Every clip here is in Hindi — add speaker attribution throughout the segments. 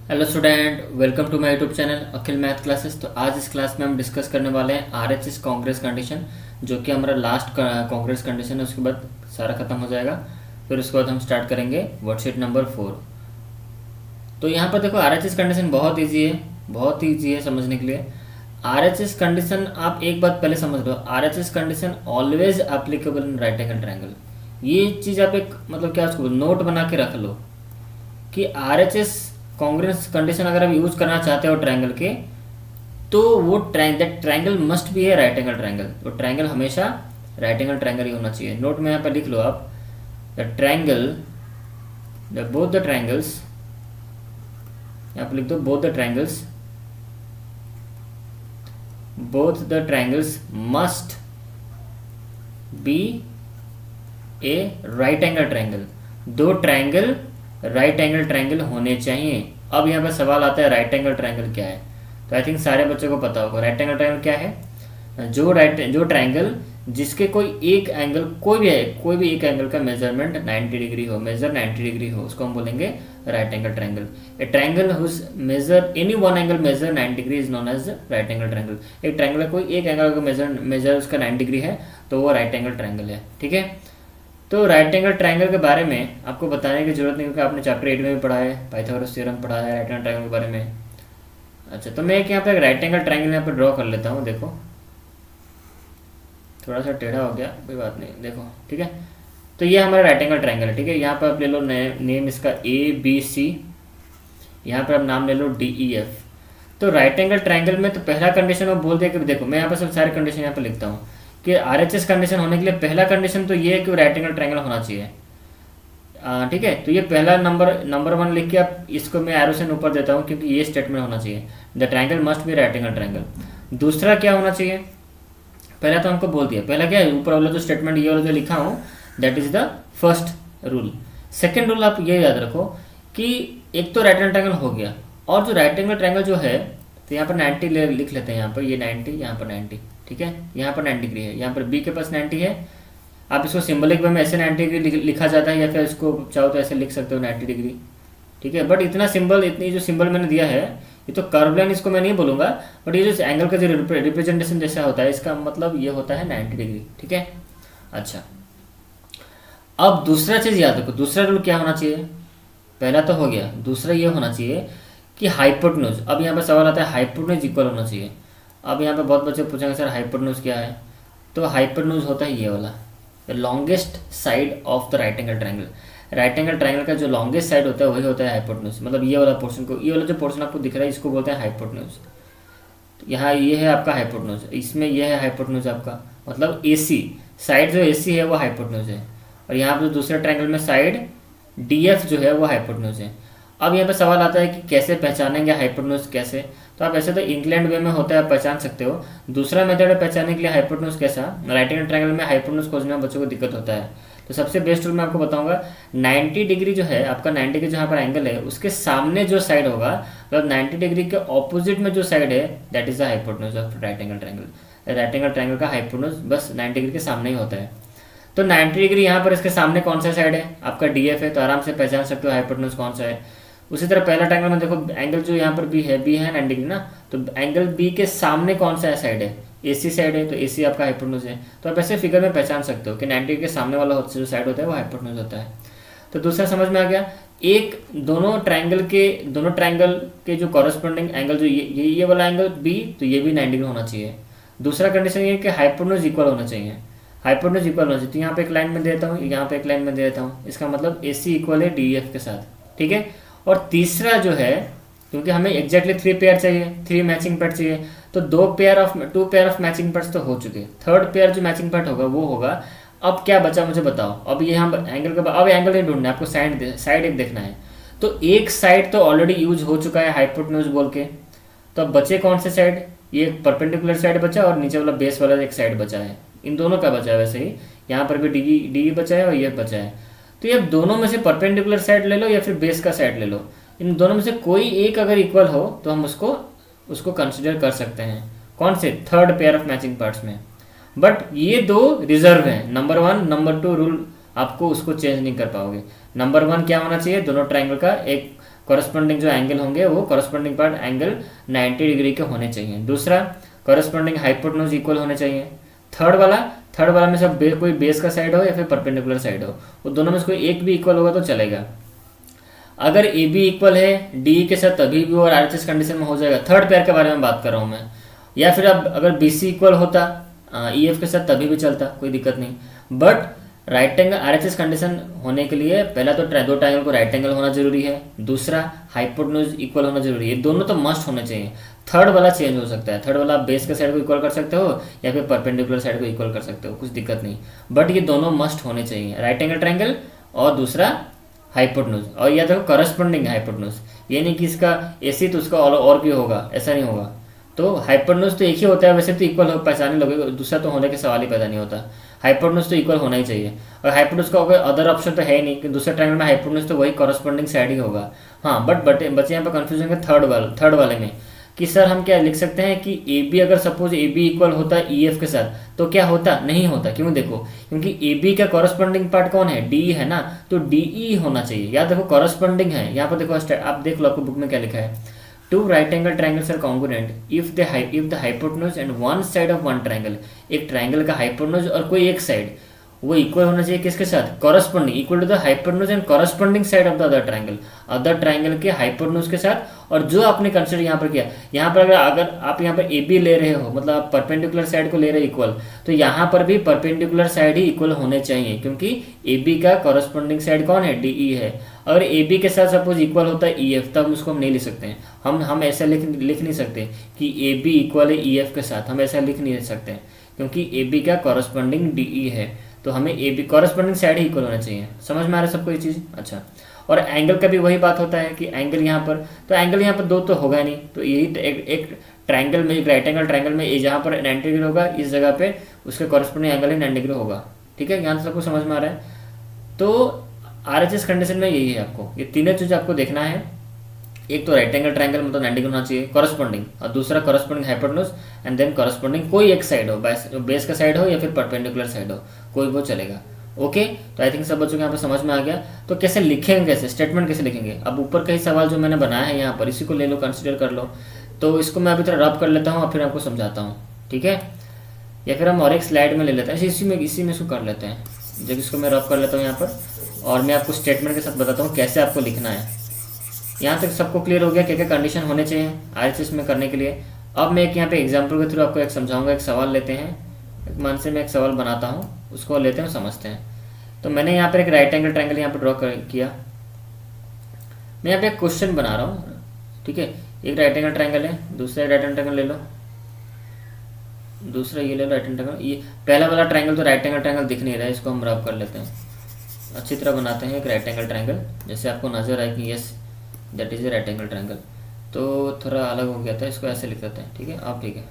Speaker 1: Hello student, welcome to my YouTube channel Akhil math classes. तो आज इस क्लास में हम डिस्कस करने वाले हैं आरएचएस कांग्रेस कंडीशन, जो कि हमारा लास्ट कांग्रेस कंडीशन है। उसके बाद सारा खत्म हो जाएगा। फिर उसके बाद हम स्टार्ट करेंगे वर्कशीट नंबर 4। तो यहाँ पर देखो, आरएचएस कंडीशन बहुत ईजी है, बहुत ही ईजी है समझने के लिए। आरएचएस कंडीशन आप एक बात पहले समझ लो, RHS condition always applicable in right angle triangle. ये चीज़ आप एक मतलब क्या उसको नोट बना के रख लो कि आरएचएस कांग्रेस कंडीशन अगर आप यूज करना चाहते हो ट्रायंगल के, तो वो ट्रायंगल मस्ट बी है राइट एंगल ट्रायंगल। तो ट्रायंगल हमेशा राइट एंगल ट्रायंगल ही होना चाहिए। नोट में यहाँ पर लिख लो आप, the triangle, the both the triangles, यहाँ पर लिख दो both the triangles must be A right angle triangle. दो ट्रायंगल राइट एंगल ट्रायंगल होने चाहिए। अब यहाँ पर सवाल आता है राइट एंगल ट्रायंगल क्या है। तो आई थिंक सारे बच्चों को पता होगा राइट एंगल ट्रायंगल क्या है। जो ट्रायंगल जिसके कोई एक एंगल, कोई भी एक एंगल का मेजरमेंट 90 डिग्री हो, मेजर 90 डिग्री हो, उसको हम बोलेंगे right angle triangle. A triangle whose measure any one angle measure 90 degree is known as right angle triangle. एक ट्रायंगल का कोई एक एंगल का मेजर उसका 90 डिग्री है, तो वो राइट एंगल ट्रायंगल है। ठीक है। तो राइट एंगल ट्रायंगल के बारे में आपको बताने की जरूरत नहीं, क्योंकि आपने चैप्टर 8 में भी पढ़ा है, पाइथागोरस थ्योरम पढ़ा है राइट एंगल ट्रायंगल के बारे में। अच्छा, तो मैं एक यहाँ पे राइट एंगल ट्रायंगल यहाँ पे ड्रॉ कर लेता हूँ। देखो थोड़ा सा टेढ़ा हो गया, कोई बात नहीं, देखो ठीक है। तो ये हमारा राइट एंगल ट्रायंगल है। ठीक है, यहाँ पर आप ले लो नेम इसका ABC, यहाँ पर आप नाम ले लो DEF। तो राइट एंगल ट्रायंगल में तो पहला कंडीशन मैं बोल दिया कि देखो, मैं यहाँ पर सब सारे कंडीशन यहाँ पर लिखता हूँ कि आरएचएस कंडीशन होने के लिए पहला कंडीशन तो ये है कि राइट एंगल ट्रायंगल होना चाहिए। ठीक है, तो ये पहला नंबर 1 लिख के आप इसको मैं एरो से ऊपर देता हूँ, क्योंकि ये स्टेटमेंट होना चाहिए, the triangle must be right angle triangle. दूसरा क्या होना चाहिए, पहला तो हमको बोल दिया, पहला क्या है, ऊपर वाला जो स्टेटमेंट ये वाला जो लिखा हूँ, that is the first rule. Second rule आप ये याद रखो कि एक तो राइट एंगल ट्रायंगल हो गया, और जो राइट एंगल ट्रायंगल जो है, तो यहाँ पर 90 लिख लेते हैं, यहाँ पर ये 90, यहाँ पर 90, ठीक है, यहाँ पर 90 डिग्री है, यहाँ पर बी के पास 90 है। आप इसको सिंबलिक वे में ऐसे 90 डिग्री लिखा जाता है, या फिर इसको चाहो तो ऐसे लिख सकते हो 90 डिग्री। ठीक है, बट इतनी जो सिंबल मैंने दिया है, ये तो कर्व लाइन इसको मैं नहीं बोलूँगा, बट ये जो एंगल का जो रिप्रेजेंटेशन जैसा होता है, इसका मतलब ये होता है 90 डिग्री। ठीक है। अच्छा, अब दूसरा चीज़ याद रखो, दूसरा रूल क्या होना चाहिए, पहला तो हो गया, दूसरा ये होना चाहिए कि हाइपोटेन्यूज। अब यहाँ पर सवाल आता है हाइपोटेन्यूज इक्वल होना चाहिए। अब यहाँ पर बहुत बच्चे पूछेंगे सर हाइपोटेन्यूज क्या है, तो हाइपोटेन्यूज होता है ये वाला, the longest side of the right angle triangle. Right angle triangle का जो लॉन्गेस्ट साइड होता है वही होता है हाइपोटेन्यूज। मतलब ये वाला पोर्शन को, ये वाला जो पोर्शन आपको दिख रहा है, इसको बोलते हैं हाइपोटेन्यूज। यहाँ ये है आपका हाइपोटेन्यूज, इसमें ये है हाइपोटेन्यूज आपका, मतलब AC साइड जो AC है वो हाइपोटेन्यूज है, और यहाँ पर दूसरे ट्रायंगल में साइड DF जो है वो हाइपोटेन्यूज है। अब यहाँ पे सवाल आता है कि कैसे पहचानेंगे हाइपोटेन्यूज कैसे, तो आप ऐसे तो इंक्लाइंड वे में होता है, आप पहचान सकते हो। दूसरा मेथड है पहचानने के लिए हाइपोटेन्यूज कैसा, राइट एंगल ट्रायंगल में हाइपोटेन्यूज खोजने में बच्चों को दिक्कत होता है। तो सबसे बेस्ट रूल मैं आपको बताऊंगा, 90 डिग्री जो है आपका, 90 के जहाँ पर एंगल है उसके सामने जो साइड होगा, मतलब 90 डिग्री के ऑपोजिट में जो साइड है, that is the hypotenuse of right angle triangle. Right angle triangle का हाइपोटेन्यूज बस 90 डिग्री के सामने ही होता है। तो 90 डिग्री यहाँ पर इसके सामने कौन सा साइड है, आपका DF है, तो आराम से पहचान सकते हो हाइपोटेन्यूज कौन सा है। उसी तरह पहला ट्रायंगल में देखो, एंगल जो यहाँ पर बी है 90 डिग्री ना, तो एंगल बी के सामने कौन सा साइड है, AC साइड है, तो AC आपका हाइपोटेन्यूज है। तो आप ऐसे फिगर में पहचान सकते हो कि 90 डिग्री के सामने वाला जो साइड होता है वो हाइपोटेन्यूज होता है। तो दूसरा समझ में आ गया, एक दोनों ट्रायंगल के जो कॉरेस्पॉन्डिंग एंगल, जो ये वाला एंगल B, तो ये भी 90 डिग्री होना चाहिए। दूसरा कंडीशन ये है कि हाइपोटेन्यूज इक्वल होना चाहिए, हाइपोटेन्यूज इक्वल होना चाहिए। तो यहाँ पे एक लाइन में देता हूँ, यहाँ पे एक लाइन में दे देता हूँ, इसका मतलब AC इक्वल है DF के साथ। ठीक है। और तीसरा जो है, क्योंकि हमें एग्जैक्टली 3 पेयर चाहिए, 3 मैचिंग पार्ट चाहिए, तो 2 पेयर ऑफ मैचिंग पार्ट्स तो हो चुके। थर्ड पेयर जो मैचिंग पार्ट होगा वो होगा। अब क्या बचा मुझे बताओ, अब ये हम एंगल का, अब एंगल नहीं ढूंढना है आपको, साइड एक देखना है। तो एक साइड तो ऑलरेडी यूज हो चुका है हाइपोटेन्यूज बोल के, तो अब बचे कौन से साइड, ये परपेंडिकुलर साइड बचा और नीचे वाला बेस वाला एक साइड बचा है। इन दोनों का बचा है, वैसे ही यहाँ पर भी डी बचा है और ये बचा है। तो ये दोनों में से परपेंडिकुलर साइड ले लो या फिर बेस का साइड ले लो, इन दोनों में से कोई एक अगर इक्वल हो तो हम उसको कंसिडर कर सकते हैं, कौन से, third pair of matching parts में। बट ये दो रिजर्व हैं, नंबर 1 नंबर 2 रूल आपको उसको चेंज नहीं कर पाओगे। नंबर 1 क्या होना चाहिए, दोनों ट्रायंगल का एक कॉरस्पॉन्डिंग जो एंगल होंगे वो कॉरस्पॉन्डिंग पार्ट एंगल 90 डिग्री के होने चाहिए। दूसरा, कॉरस्पॉन्डिंग हाइपोटेन्यूज इक्वल होने चाहिए। थर्ड वाला में सब कोई बेस का साइड हो या फिर परपेंडिकुलर साइड हो, वो दोनों में से कोई एक भी इक्वल होगा तो चलेगा। अगर ए बी इक्वल है डी के साथ तभी भी, और आरएचएस कंडीशन में हो जाएगा। थर्ड पेयर के बारे में बात कर रहा हूँ मैं। या फिर अब अगर बी सी इक्वल होता ई एफ के साथ तभी भी चलता, कोई दिक्कत नहीं। But right angle RHS condition होने के लिए पहला तो दो ट्रायंगल को राइट एंगल होना जरूरी है, दूसरा हाइपोटेन्यूज इक्वल होना जरूरी है। दोनों तो मस्ट होने चाहिए। थर्ड वाला चेंज हो सकता है, थर्ड वाला बेस के साइड को इक्वल कर सकते हो या फिर परपेंडिकुलर साइड को इक्वल कर सकते हो, कुछ दिक्कत नहीं। बट ये दोनों मस्ट होने चाहिए, राइट एंगल ट्रायंगल और दूसरा हाइपोटेन्यूज। और या देखो करस्पॉन्डिंग हाइपोटेन्यूज, ये नहीं कि इसका एसी तो उसका और भी होगा, ऐसा नहीं होगा। तो हाइपोटेन्यूज तो एक ही होता है, वैसे तो इक्वल हो पहचाने लोगे, दूसरा तो होने के सवाल ही पैदा नहीं होता। हाइपोटेन्यूज तो इक्वल होना ही चाहिए। और हाइपोटेन्यूज का कोई अदर ऑप्शन तो है ही नहीं कि दूसरे ट्रायंगल में हाइपोटेन्यूज तो वही कॉरस्पॉन्डिंग साइड ही होगा। हाँ, बट बच्चे यहाँ पर कंफ्यूजन है थर्ड वाले में कि सर हम क्या लिख सकते हैं कि ए बी, अगर सपोज ए बी इक्वल होता है ई एफ के साथ तो क्या होता, नहीं होता। क्यों? देखो, क्योंकि ए बी का कॉरस्पॉन्डिंग पार्ट कौन है, डी है ना, तो डी ई होना चाहिए। याद देखो कॉरस्पॉन्डिंग है, यहाँ पर देखो आप देख लो, आपको बुक में क्या लिखा है, two right angle triangles are congruent if the hypotenuse and one side of one triangle, एक ट्रायंगल का हाइपोटेन्यूज और कोई एक साइड वो इक्वल होना चाहिए किसके साथ, corresponding, equal to the hypotenuse and corresponding side of the other triangle के हाइपोटेन्यूज के साथ। और जो आपने कंसिडर यहाँ पर किया, यहाँ पर अगर आप यहाँ पर ए बी ले रहे हो, मतलब आप परपेंडिकुलर साइड को ले रहे हो इक्वल, तो यहाँ पर भी परपेंडिकुलर साइड ही इक्वल होने चाहिए, क्योंकि ए बी का कॉरस्पॉन्डिंग साइड कौन है, डी ई है। अगर ए बी के साथ सपोज इक्वल होता है ई एफ, तब उसको हम नहीं लिख सकते हैं। हम ऐसा लिख नहीं सकते कि ए बी इक्वल है ई एफ के साथ, हम ऐसा लिख नहीं सकते क्योंकि ए बी का कॉरस्पॉन्डिंग डी ई है, तो हमें ए बी कॉरस्पॉन्डिंग साइड ही इक्वल होना चाहिए। समझ में आ रहा है सबको ये चीज़? अच्छा, और एंगल का भी वही बात होता है कि एंगल यहाँ पर, तो एंगल यहाँ पर दो तो होगा नहीं, तो यही एक ट्रायंगल में, एक राइट एंगल ट्रायंगल में जहाँ पर 90 डिग्री होगा, इस जगह पे उसके कॉरस्पॉन्डिंग एंगल ही 90 डिग्री होगा। ठीक है, यहाँ सबको समझ में आ रहा है? तो आरएचएस कंडीशन में यही है, आपको ये तीनों चीज़ आपको देखना है। एक तो राइट एंगल ट्रायंगल मतलब 90 डिग्री होना चाहिए कॉरस्पॉन्डिंग, और दूसरा corresponding hypotenuse, and then corresponding कोई एक साइड हो, बेस का साइड हो या फिर परपेंडिकुलर साइड हो, कोई वो चलेगा। ओके, तो आई थिंक सब बच्चों को यहाँ पर समझ में आ गया। तो कैसे लिखेंगे, कैसे स्टेटमेंट कैसे लिखेंगे? अब ऊपर का ही सवाल जो मैंने बनाया है यहाँ पर, इसी को ले लो, कंसिडर कर लो। तो इसको मैं अभी थोड़ा रब कर लेता हूँ और फिर आपको समझाता हूँ, ठीक है? या फिर हम और एक स्लाइड में ले लेते हैं, इसी में इसको कर लेते हैं। जब इसको मैं रब कर लेता हूँ यहाँ पर, और मैं आपको स्टेटमेंट के साथ बताता हूँ कैसे आपको लिखना है। यहाँ तक सबको क्लियर हो गया क्या क्या कंडीशन होने चाहिए आरएचएस में करने के लिए? अब मैं एक यहाँ पे एग्जाम्पल के थ्रू आपको एक समझाऊंगा। एक सवाल लेते हैं, एक मन से मैं एक सवाल बनाता हूँ, उसको लेते हैं, समझते हैं। तो मैंने यहाँ पर एक राइट एंगल ट्रायंगल यहाँ पर ड्रॉ किया। मैं यहाँ पे एक क्वेश्चन बना रहा हूँ, ठीक है? एक राइट एंगल ट्रायंगल है, दूसरा राइट एंगल ट्रायंगल ले लो, दूसरा ये ले लो राइट एंगल ट्रायंगल। ये पहला वाला ट्रायंगल तो राइट एंगल ट्रायंगल दिख नहीं रहा है, इसको हम रब कर लेते हैं, अच्छी तरह बनाते हैं एक राइट एंगल ट्रायंगल, जैसे आपको नजर आए कि yes that is a right angle triangle. तो थोड़ा अलग हो गया था, इसको ऐसे लिख देते हैं, ठीक है? अब ठीक है,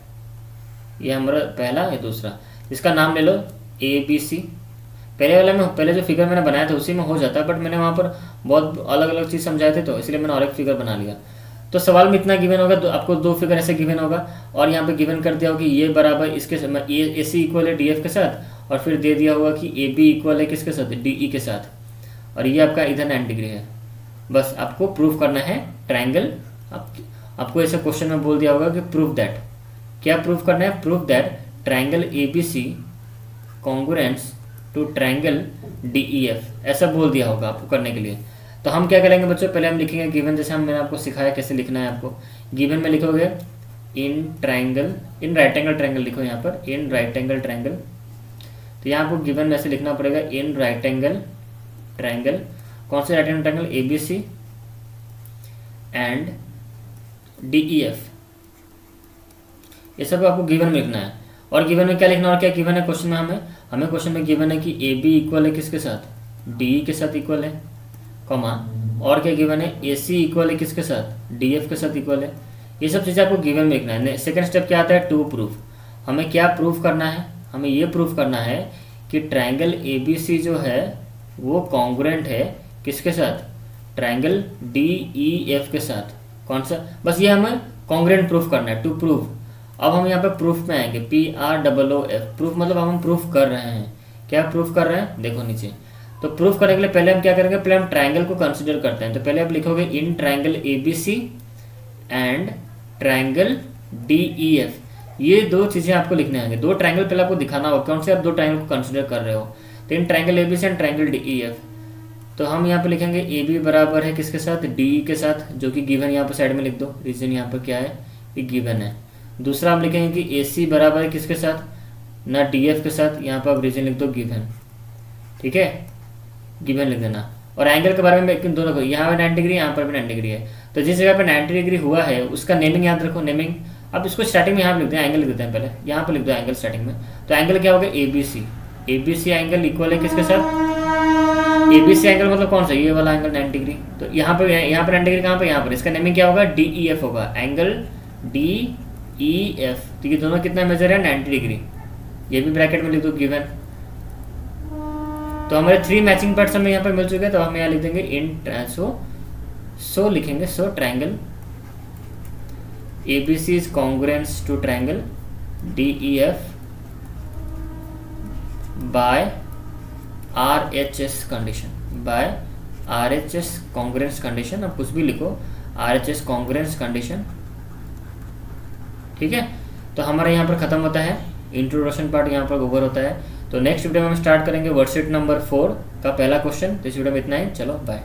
Speaker 1: ये हमारा पहला, ये दूसरा, इसका नाम ले लो ए बी सी। पहले जो फिगर मैंने बनाया था उसी में हो जाता है, बट मैंने वहाँ पर बहुत अलग अलग चीज़ समझाए थे, तो इसलिए मैंने और एक फिगर बना लिया। तो सवाल में इतना गिवन होगा, तो आपको दो फिगर ऐसे गिवन होगा, और यहाँ पे गिवन कर दिया होगा कि ये बराबर इसके ए सी इक्वल है डी एफ के साथ, और फिर दे दिया होगा कि ए बी इक्वल है किसके साथ, डी ई के साथ, और ये आपका इधर 90 डिग्री है। बस आपको प्रूफ करना है ट्रायंगल। आपको ऐसे क्वेश्चन में बोल दिया होगा कि प्रूफ दैट, क्या प्रूफ करना है? Proof that triangle A B C congruents to triangle D E F, ऐसा बोल दिया होगा आपको करने के लिए। तो हम क्या करेंगे बच्चों, पहले हम लिखेंगे गिवन, जैसे मैंने आपको सिखाया कैसे लिखना है। आपको गिवन में लिखोगे इन राइट एंगल ट्रायंगल लिखो यहाँ पर, इन राइट एंगल ट्रायंगल। तो यहाँ आपको गिवन में ऐसे लिखना पड़ेगा इन राइट एंगल ट्रायंगल, कौन से right angle triangle, A B C and D E F, ये सब आपको गिवन में लिखना है। और गिवन में क्या लिखना, और क्या गिवन है क्वेश्चन में? हमें क्वेश्चन में गिवन है कि ए बी इक्वल है किसके साथ, डी ई के साथ इक्वल है, कॉमा, और क्या गिवन है, ए सी इक्वल है किसके साथ, डी एफ के साथ इक्वल है। ये सब चीज़ें आपको गिवन में लिखना है। सेकंड स्टेप क्या आता है, टू प्रूफ। हमें क्या प्रूफ करना है? हमें ये प्रूफ करना है कि ट्रायंगल ए बी सी जो है वो कॉन्ग्रुएंट है किसके साथ, ट्रायंगल डी ई एफ के साथ। कौन सा? बस ये हमें कॉन्ग्रुएंट प्रूफ करना है, टू प्रूफ। अब हम यहाँ पे प्रूफ में आएंगे, PROOF। प्रूफ मतलब हम प्रूफ कर रहे हैं। क्या प्रूफ कर रहे हैं? देखो नीचे, तो प्रूफ करने के लिए पहले हम क्या करेंगे, पहले हम ट्रायंगल को कंसिडर करते हैं। तो पहले आप लिखोगे in triangle ABC and triangle DEF, ये दो चीज़ें आपको लिखने आएंगे। दो ट्रायंगल पहले आपको दिखाना होगा कौन से आप दो ट्रायंगल को कंसिडर कर रहे हो। तो in triangle ABC and triangle DEF, तो हम यहाँ पे लिखेंगे AB बराबर है किसके साथ, DE के साथ, जो कि गिवन यहाँ पर साइड में लिख दो, रीजन यहाँ पर क्या है, ये गिवन है। दूसरा हम लिखेंगे कि AC बराबर है किसके साथ, ना DF के साथ, यहाँ पर आप रीजन लिख दो गिवन, ठीक है, गिवन लिख देना। और एंगल के बारे में एक दोनों को, यहाँ पे 90 डिग्री, यहाँ पर भी 90 डिग्री है, तो जिस जगह पे 90 डिग्री हुआ है उसका नेमिंग याद रखो, नेमिंग। अब इसको स्टार्टिंग में यहाँ पे लिखते हैं, एंगल लिख देते हैं पहले, यहाँ पे लिख दो एंगल स्टार्टिंग में। तो एंगल क्या होगा, ABC एंगल इक्वल है किसके साथ, ABC एंगल मतलब कौन सा, ये वाला एंगल 90 डिग्री। तो यहाँ पे 90 डिग्री कहाँ पर, यहाँ पर, इसका नेमिंग क्या होगा, DEF होगा, एंगल DEF। तो ये दोनों कितना मेजर है, 90 डिग्री, ये भी ब्रैकेट में लिख दो गिवन। तो हमारे 3 मैचिंग पार्ट्स हमें यहाँ पर मिल चुके हैं, तो हम यहाँ लिख देंगे इन सो लिखेंगे, so triangle ABC is congruence to triangle DEF by RHS condition, by RHS congruence condition, आप कुछ भी लिखो, RHS कॉन्ग्रुएंस कंडीशन, ठीक है। तो हमारा यहाँ पर खत्म होता है, इंट्रोडक्शन पार्ट यहाँ पर ओवर होता है। तो नेक्स्ट वीडियो में हम स्टार्ट करेंगे वर्कशीट नंबर 4 का पहला क्वेश्चन। तो इस वीडियो में इतना ही, चलो बाय।